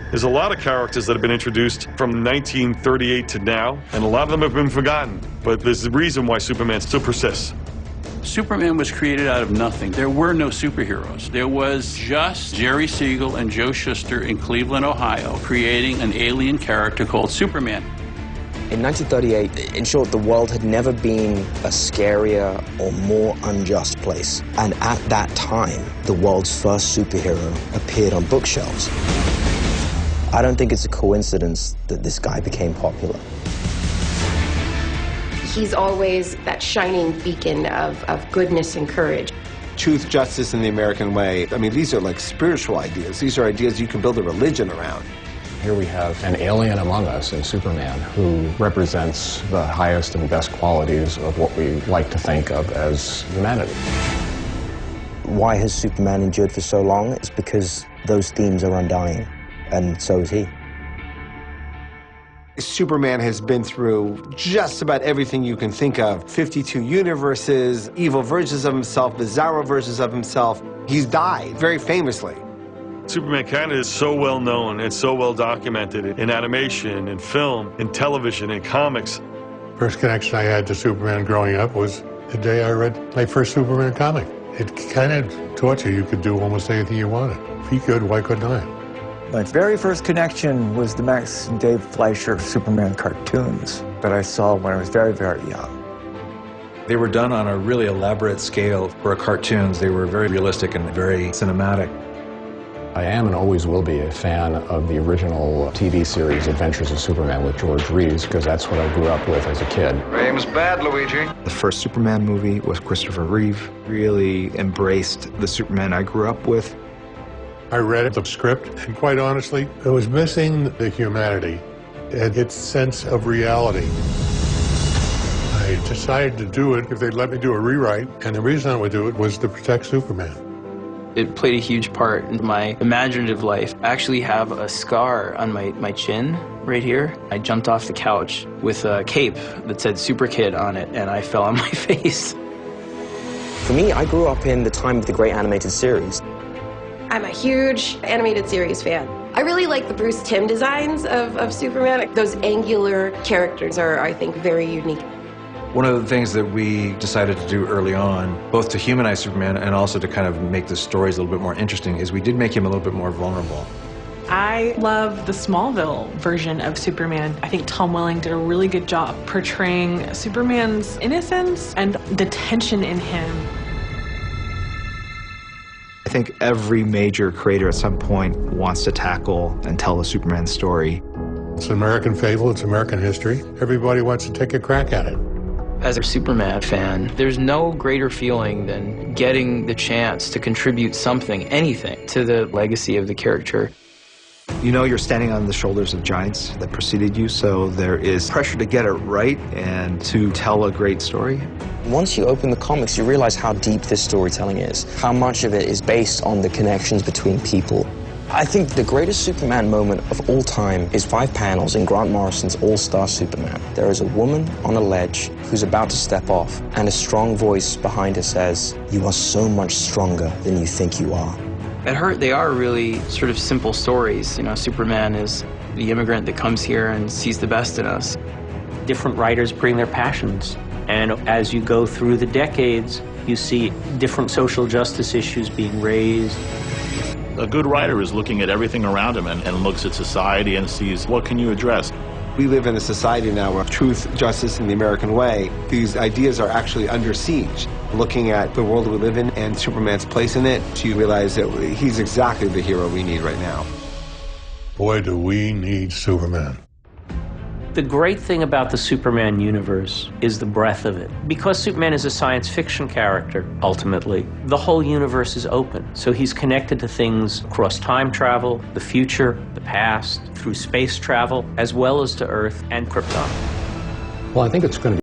There's a lot of characters that have been introduced from 1938 to now, and a lot of them have been forgotten. But there's a reason why Superman still persists. Superman was created out of nothing. There were no superheroes. There was just Jerry Siegel and Joe Shuster in Cleveland, Ohio, creating an alien character called Superman. In 1938, in short, the world had never been a scarier or more unjust place. And at that time, the world's first superhero appeared on bookshelves. I don't think it's a coincidence that this guy became popular. He's always that shining beacon of goodness and courage. Truth, justice, and the American way. I mean, these are like spiritual ideas. These are ideas you can build a religion around. Here we have an alien among us in Superman who represents the highest and best qualities of what we like to think of as humanity. Why has Superman endured for so long? It's because those themes are undying, and so is he. Superman has been through just about everything you can think of. 52 universes, evil versions of himself, bizarro versions of himself. He's died, very famously. Superman kind of is so well known and so well documented in animation, in film, in television, in comics. First connection I had to Superman growing up was the day I read my first Superman comic. It kind of taught you could do almost anything you wanted. If he could, why couldn't I? My very first connection was the Max and Dave Fleischer Superman cartoons that I saw when I was very, very young. They were done on a really elaborate scale for cartoons. They were very realistic and very cinematic. I am and always will be a fan of the original TV series Adventures of Superman with George Reeves, because that's what I grew up with as a kid. Aim's bad, Luigi. The first Superman movie with Christopher Reeve really embraced the Superman I grew up with. I read the script, and quite honestly, it was missing the humanity and its sense of reality. I decided to do it if they'd let me do a rewrite, and the reason I would do it was to protect Superman. It played a huge part in my imaginative life. I actually have a scar on my chin right here. I jumped off the couch with a cape that said Super Kid on it, and I fell on my face. For me, I grew up in the time of the great animated series. I'm a huge animated series fan. I really like the Bruce Timm designs of Superman. Those angular characters are, I think, very unique. One of the things that we decided to do early on, both to humanize Superman and also to kind of make the stories a little bit more interesting, is we did make him a little bit more vulnerable. I love the Smallville version of Superman. I think Tom Welling did a really good job portraying Superman's innocence and the tension in him. I think every major creator at some point wants to tackle and tell the Superman story. It's an American fable, it's American history. Everybody wants to take a crack at it. As a Superman fan, there's no greater feeling than getting the chance to contribute something, anything, to the legacy of the character. You know you're standing on the shoulders of giants that preceded you, so there is pressure to get it right and to tell a great story. Once you open the comics, you realize how deep this storytelling is, how much of it is based on the connections between people. I think the greatest Superman moment of all time is 5 panels in Grant Morrison's All-Star Superman. There is a woman on a ledge who's about to step off, and a strong voice behind her says, "You are so much stronger than you think you are." At heart, they are really sort of simple stories. You know, Superman is the immigrant that comes here and sees the best in us. Different writers bring their passions, and as you go through the decades, you see different social justice issues being raised. A good writer is looking at everything around him and looks at society and sees, what can you address? We live in a society now where truth, justice, and the American way, these ideas are actually under siege. Looking at the world we live in and Superman's place in it, you realize that he's exactly the hero we need right now. Boy, do we need Superman. The great thing about the Superman universe is the breadth of it. Because Superman is a science fiction character, ultimately, the whole universe is open. So he's connected to things across time travel, the future, the past, through space travel, as well as to Earth and Krypton. Well, I think it's going to